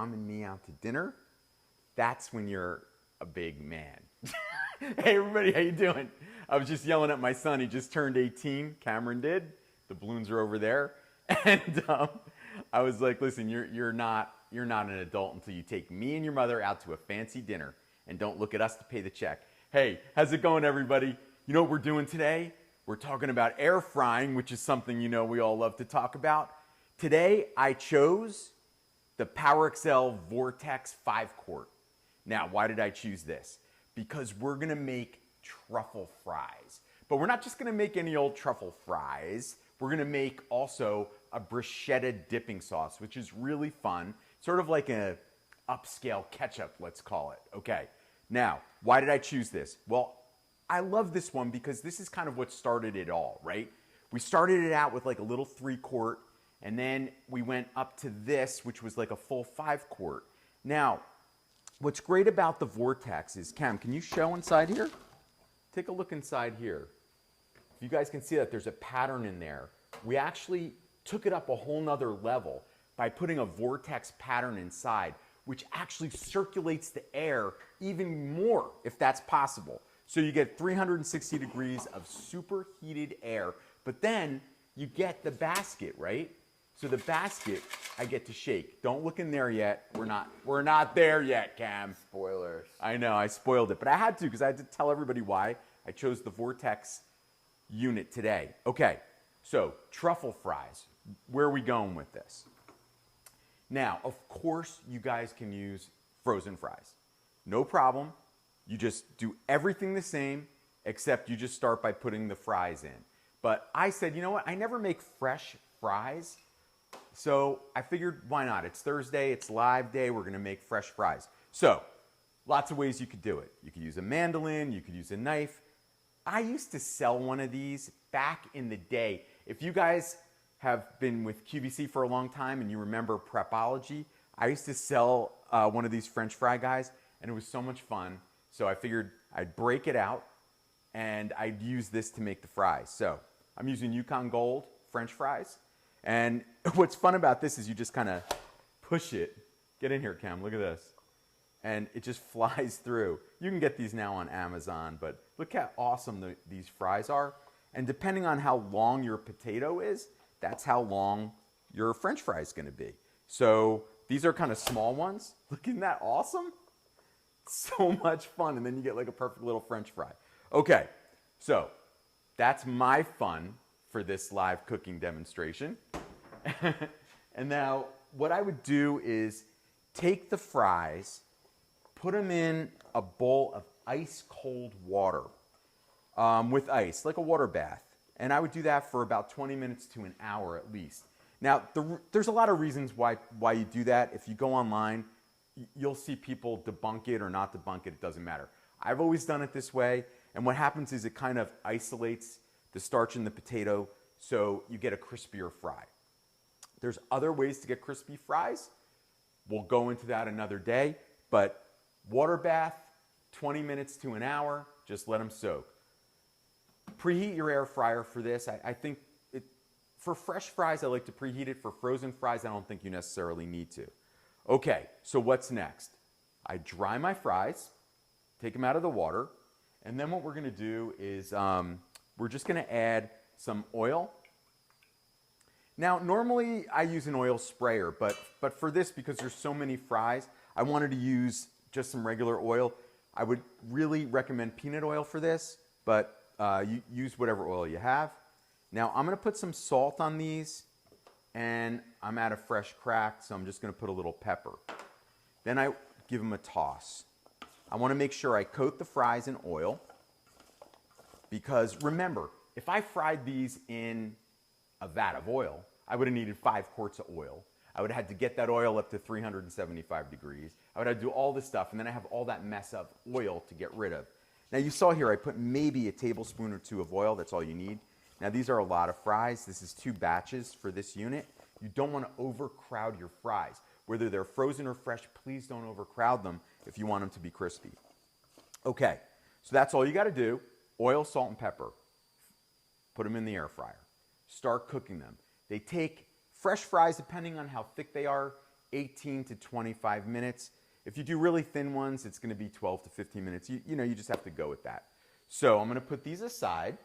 mom and me out to dinner, that's when you're a big man. Hey everybody, how you doing? I was just yelling at my son. He just turned 18. Cameron did. The balloons are over there. And I was like, listen, you're not an adult until you take me and your mother out to a fancy dinner and don't look at us to pay the check. Hey, how's it going, everybody? You know what we're doing today? We're talking about air frying, which is something you know we all love to talk about. Today, I chose the PowerXL Vortex 5-quart. Now, why did I choose this? Because we're gonna make truffle fries. But we're not just gonna make any old truffle fries. We're gonna make also a bruschetta dipping sauce, which is really fun. Sort of like an upscale ketchup, let's call it. Okay, now, why did I choose this? Well, I love this one because this is kind of what started it all, right? We started it out with like a little 3-quart, and then we went up to this, which was like a full 5-quart. Now, what's great about the Vortex is, Cam, can you show inside here? Take a look inside here. If you guys can see that there's a pattern in there. We actually took it up a whole nother level by putting a Vortex pattern inside, which actually circulates the air even more, if that's possible. So you get 360 degrees of superheated air, but then you get the basket, right? So the basket, I get to shake. Don't look in there yet. We're not there yet, Cam. Spoilers. I know, I spoiled it, but I had to because I had to tell everybody why I chose the Vortex unit today. Okay, so truffle fries. Where are we going with this? Now, of course, you guys can use frozen fries. No problem. You just do everything the same, except you just start by putting the fries in. But I said, you know what? I never make fresh fries. So I figured, why not? It's Thursday, it's live day, we're gonna make fresh fries. So, lots of ways you could do it. You could use a mandolin, you could use a knife. I used to sell one of these back in the day. If you guys have been with QVC for a long time and you remember Prepology, I used to sell one of these French fry guys, and it was so much fun. So I figured I'd break it out and I'd use this to make the fries. So I'm using Yukon Gold French fries. And what's fun about this is you just kind of push it. Get in here, Cam, look at this. And it just flies through. You can get these now on Amazon, but look how awesome these fries are. And depending on how long your potato is, that's how long your French fry is gonna be. So these are kind of small ones. Look, isn't that awesome? So much fun, and then you get like a perfect little French fry. Okay, so that's my fun for this live cooking demonstration. And now what I would do is take the fries, put them in a bowl of ice cold water with ice, like a water bath. And I would do that for about 20 minutes to an hour at least. Now, there's a lot of reasons why you do that. If you go online, you'll see people debunk it or not debunk it, it doesn't matter. I've always done it this way, and what happens is it kind of isolates the starch in the potato so you get a crispier fry. There's other ways to get crispy fries. We'll go into that another day, but water bath, 20 minutes to an hour, just let them soak. Preheat your air fryer for this. I think for fresh fries, I like to preheat it. For frozen fries, I don't think you necessarily need to. Okay, so what's next? I dry my fries, take them out of the water, and then what we're gonna do is we're just gonna add some oil. Now, normally I use an oil sprayer, but for this, because there's so many fries, I wanted to use just some regular oil. I would really recommend peanut oil for this, but you use whatever oil you have. Now, I'm gonna put some salt on these, and I'm out of fresh cracked, so I'm just gonna put a little pepper. Then I give them a toss. I wanna make sure I coat the fries in oil, because remember, if I fried these in a vat of oil, I would have needed 5 quarts of oil. I would have had to get that oil up to 375 degrees. I would have to do all this stuff, and then I have all that mess of oil to get rid of. Now you saw here I put maybe a tablespoon or 2 of oil, that's all you need. Now these are a lot of fries. This is 2 batches for this unit. You don't want to overcrowd your fries. Whether they're frozen or fresh, please don't overcrowd them if you want them to be crispy. Okay, so that's all you got to do. Oil, salt, and pepper. Put them in the air fryer. Start cooking them. They take fresh fries, depending on how thick they are, 18 to 25 minutes. If you do really thin ones, it's gonna be 12 to 15 minutes. You know, you just have to go with that. So I'm gonna put these aside.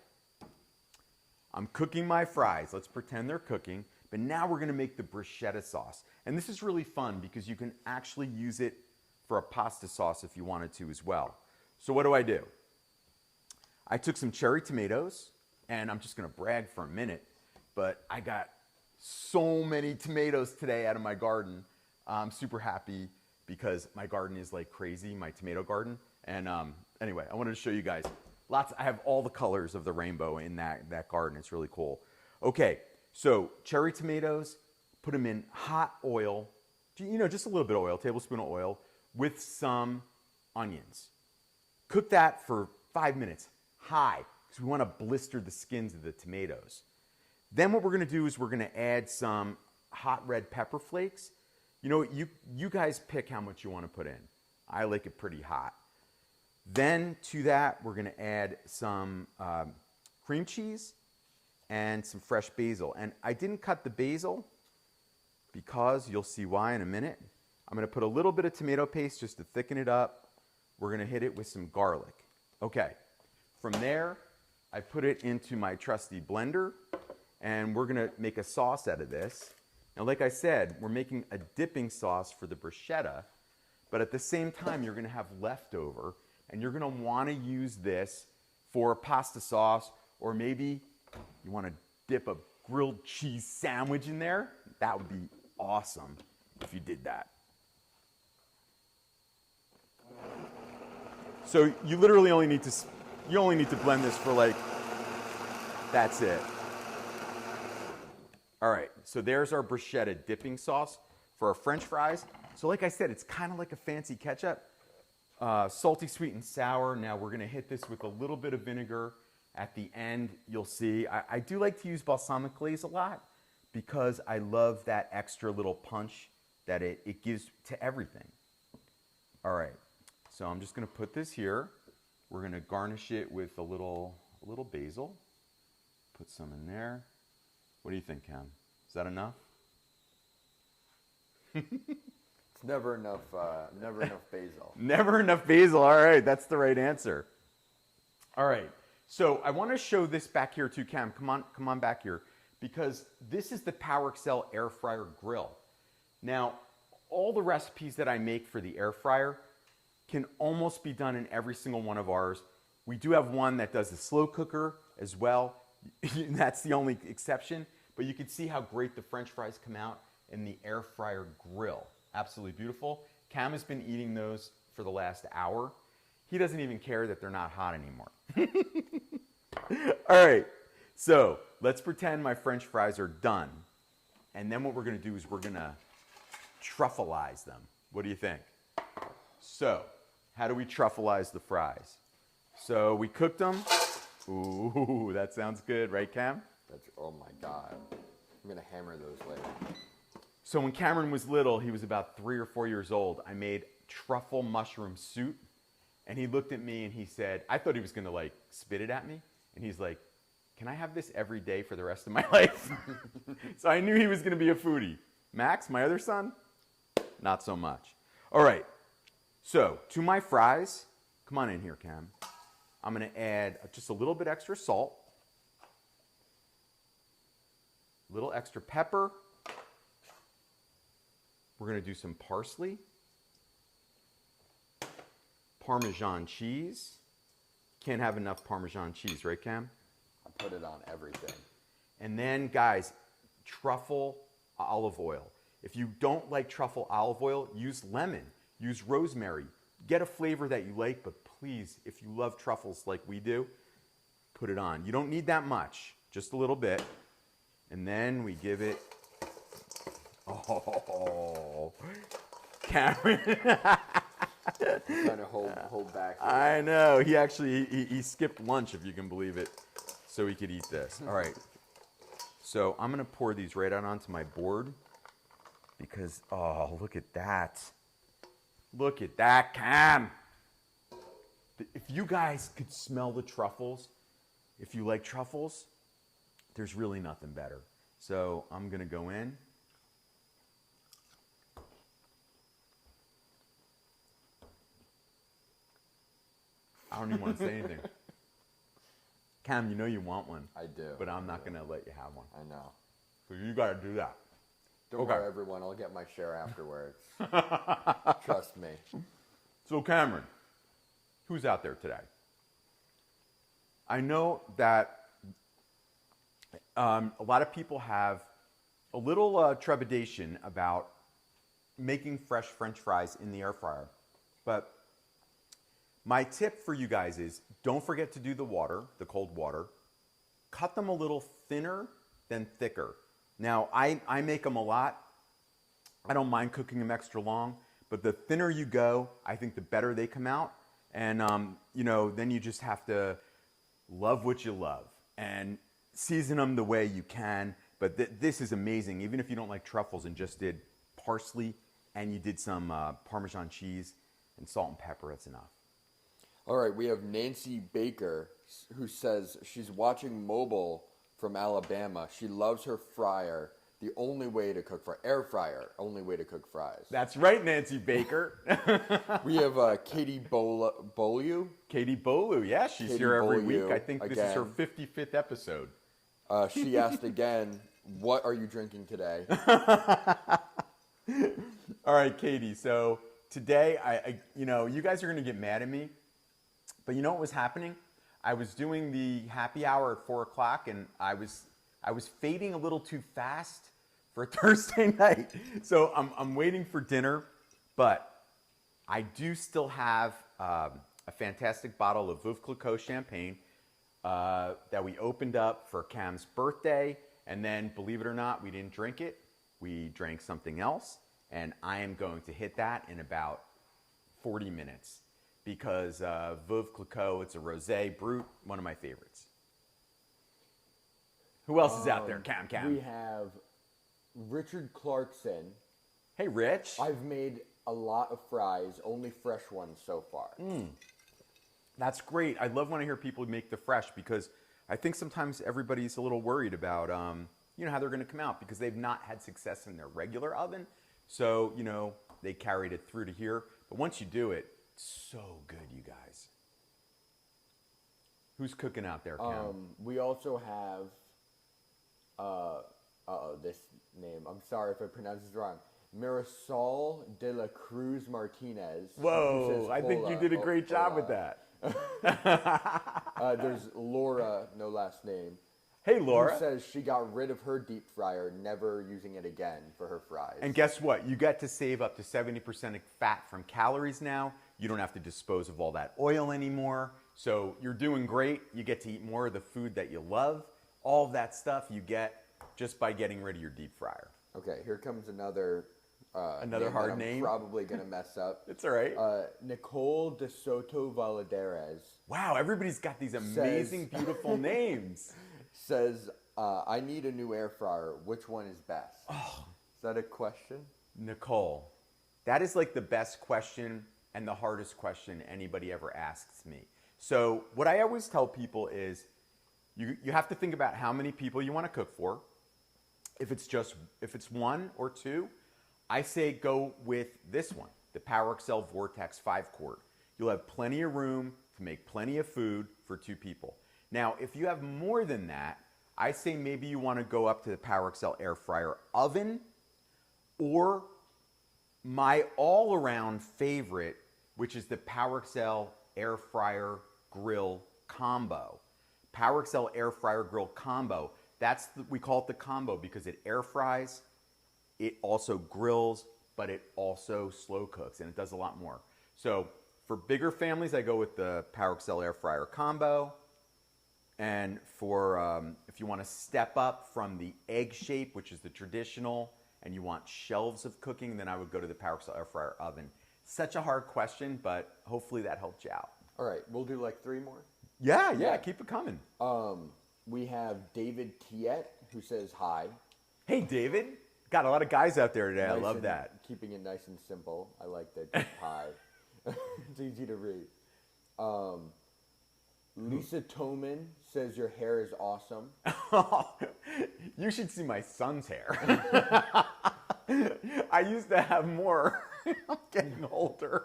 I'm cooking my fries. Let's pretend they're cooking. But now we're gonna make the bruschetta sauce. And this is really fun because you can actually use it for a pasta sauce if you wanted to as well. So what do? I took some cherry tomatoes, and I'm just gonna brag for a minute, but I got so many tomatoes today out of my garden. I'm super happy because my garden is like crazy, my tomato garden. And anyway, I wanted to show you guys. I have all the colors of the rainbow in that garden. It's really cool. Okay, so cherry tomatoes, put them in hot oil, you know, just a little bit of oil, tablespoon of oil, with some onions. Cook that for 5 minutes, high, because we want to blister the skins of the tomatoes. Then what we're gonna do is we're gonna add some hot red pepper flakes. You know, you guys pick how much you want to put in. I like it pretty hot. Then to that, we're gonna add some cream cheese and some fresh basil. And I didn't cut the basil because you'll see why in a minute. I'm gonna put a little bit of tomato paste just to thicken it up. We're gonna hit it with some garlic. Okay, from there, I put it into my trusty blender, and we're gonna make a sauce out of this. Now, like I said, we're making a dipping sauce for the bruschetta, but at the same time, you're gonna have leftover, and you're gonna wanna use this for a pasta sauce, or maybe you wanna dip a grilled cheese sandwich in there. That would be awesome if you did that. So you literally only need to blend this for like, that's it. All right, so there's our bruschetta dipping sauce for our French fries. So like I said, it's kind of like a fancy ketchup. Salty, sweet, and sour. Now we're gonna hit this with a little bit of vinegar. At the end, you'll see, I do like to use balsamic glaze a lot because I love that extra little punch that it gives to everything. All right, so I'm just gonna put this here. We're gonna garnish it with a little basil. Put some in there. What do you think, Cam? Is that enough? It's never enough basil. Never enough basil. All right, that's the right answer. All right, so I want to show this back here too, Cam. Come on back here, because this is the PowerXL Air Fryer Grill. Now, all the recipes that I make for the air fryer can almost be done in every single one of ours. We do have one that does the slow cooker as well. That's the only exception, but you can see how great the French fries come out in the air fryer grill. Absolutely beautiful. Cam has been eating those for the last hour. He doesn't even care that they're not hot anymore. All right, so let's pretend my French fries are done. And then what we're gonna do is we're gonna truffleize them. What do you think? So, how do we truffleize the fries? So we cooked them. Ooh, that sounds good, right, Cam? Oh my God. I'm gonna hammer those later. So when Cameron was little, he was about 3 or 4 years old, I made truffle mushroom soup. And he looked at me and he said, I thought he was gonna like spit it at me. And he's like, can I have this every day for the rest of my life? So I knew he was gonna be a foodie. Max, my other son, not so much. All right, so to my fries, come on in here, Cam. I'm gonna add just a little bit extra salt, a little extra pepper. We're gonna do some parsley, Parmesan cheese. Can't have enough Parmesan cheese, right, Cam? I put it on everything. And then, guys, truffle olive oil. If you don't like truffle olive oil, use lemon, use rosemary. Get a flavor that you like, but please, if you love truffles like we do, put it on. You don't need that much, just a little bit. And then we give it, oh, Cameron. I'm trying to hold back here. I know, he actually, he skipped lunch, if you can believe it, so he could eat this. All right, so I'm gonna pour these right out onto my board because, oh, look at that. Look at that, Cam. If you guys could smell the truffles, if you like truffles, there's really nothing better. So I'm gonna go in. I don't even want to say anything. Cam, you know you want one. I do. But I'm not going to let you have one. I know. So you got to do that. Don't worry, everyone. I'll get my share afterwards. Trust me. So Cameron, who's out there today? I know that a lot of people have a little trepidation about making fresh French fries in the air fryer. But my tip for you guys is don't forget to do the water, the cold water. Cut them a little thinner than thicker. Now, I make them a lot. I don't mind cooking them extra long, but the thinner you go, I think the better they come out. And, you know, then you just have to love what you love and season them the way you can. But this is amazing. Even if you don't like truffles and just did parsley and you did some Parmesan cheese and salt and pepper, that's enough. All right, we have Nancy Baker, who says she's watching mobile from Alabama. She loves her fryer. The only way to cook air fryer, only way to cook fries. That's right, Nancy Baker. We have Katie Bolu. Katie Bolu, yeah, she's Katie here every Bolu, week. I think this is her 55th episode. She asked again, what are you drinking today? All right, Katie. So today, you know, you guys are going to get mad at me, but you know what was happening? I was doing the happy hour at 4 o'clock, and I was fading a little too fast for Thursday night. So I'm waiting for dinner, but I do still have a fantastic bottle of Veuve Clicquot champagne that we opened up for Cam's birthday. And then, believe it or not, we didn't drink it. We drank something else. And I am going to hit that in about 40 minutes because Veuve Clicquot, it's a rosé brut, one of my favorites. Who else is out there? Cam. We have Richard Clarkson. Hey, Rich. I've made a lot of fries, only fresh ones so far. That's great. I love when I hear people make the fresh because I think sometimes everybody's a little worried about you know, how they're going to come out because they've not had success in their regular oven. So, you know, they carried it through to here. But once you do it, it's so good, you guys. Who's cooking out there, Cam? We also have this name. I'm sorry if I pronounce this wrong. Marisol de la Cruz Martinez. Whoa, I think you did a great job with that. There's Laura, no last name. Hey, Laura. Who says she got rid of her deep fryer, never using it again for her fries. And guess what? You get to save up to 70% of fat from calories now. You don't have to dispose of all that oil anymore. So you're doing great. You get to eat more of the food that you love. All of that stuff you get just by getting rid of your deep fryer. Okay, here comes another hard name. I'm probably going to mess up. It's all right. Nicole De Soto Valadares. Wow, everybody's got these amazing, beautiful names. Says, I need a new air fryer. Which one is best? Oh. Is that a question? Nicole, that is like the best question and the hardest question anybody ever asks me. So what I always tell people is you have to think about how many people you want to cook for. If it's one or two, I say go with this one, the PowerXL Vortex 5-quart. You'll have plenty of room to make plenty of food for 2 people. Now, if you have more than that, I say maybe you want to go up to the PowerXL Air Fryer oven or my all-around favorite, which is the PowerXL Air Fryer Grill Combo. PowerXL Air Fryer Grill Combo. We call it the combo because it air fries, it also grills, but it also slow cooks, and it does a lot more. So for bigger families, I go with the PowerXL Air Fryer Combo. And for if you want to step up from the egg shape, which is the traditional, and you want shelves of cooking, then I would go to the PowerXL Air Fryer Oven. Such a hard question, but hopefully that helped you out. All right, we'll do like 3 more. Yeah, keep it coming. We have David Tiet, who says hi. Hey, David. Got a lot of guys out there today. Nice, I love that. Keeping it nice and simple. I like the hi. It's easy to read. Lisa Toman says your hair is awesome. You should see my son's hair. I used to have more. I'm getting older.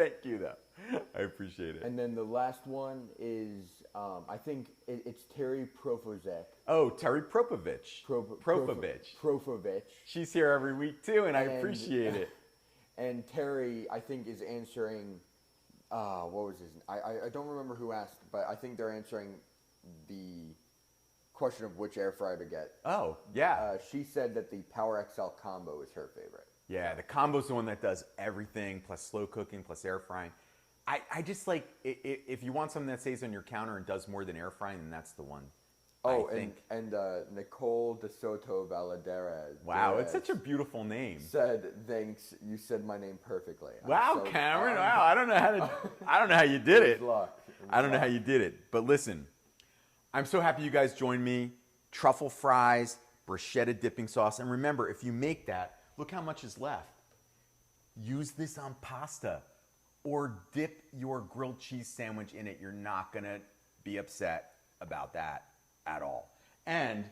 Thank you, though. I appreciate it. And then the last one is, I think it's Terry Profozek. Oh, Terry Propovich. Profovich. She's here every week, too, and I appreciate it. And Terry, I think, is answering, what was his name? I don't remember who asked, but I think they're answering the question of which air fryer to get. Oh, yeah. She said that the PowerXL combo is her favorite. Yeah, the combo's the one that does everything, plus slow cooking, plus air frying. I just like, if you want something that stays on your counter and does more than air frying, then that's the one. Oh, and Nicole De Soto Valadares. Wow, it's such a beautiful name. Said, thanks, you said my name perfectly. Wow, Cameron, wow, I don't know how you did it. Luck. I don't know how you did it. But listen, I'm so happy you guys joined me. Truffle fries, bruschetta dipping sauce. And remember, if you make that, look how much is left. Use this on pasta or dip your grilled cheese sandwich in it. You're not going to be upset about that at all. And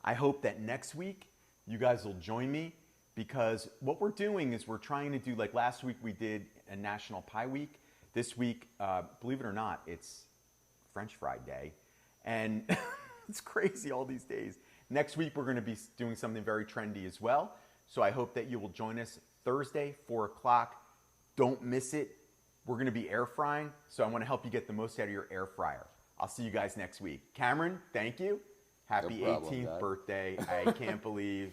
I hope that next week you guys will join me, because what we're doing is we're trying to do, like last week we did a National Pie Week. This week, believe it or not, it's French Fry Day. And it's crazy all these days. Next week, we're going to be doing something very trendy as well. So I hope that you will join us Thursday, 4 o'clock. Don't miss it. We're going to be air frying, so I want to help you get the most out of your air fryer. I'll see you guys next week. Cameron, thank you. Happy No problem, 18th Dad. birthday. I can't believe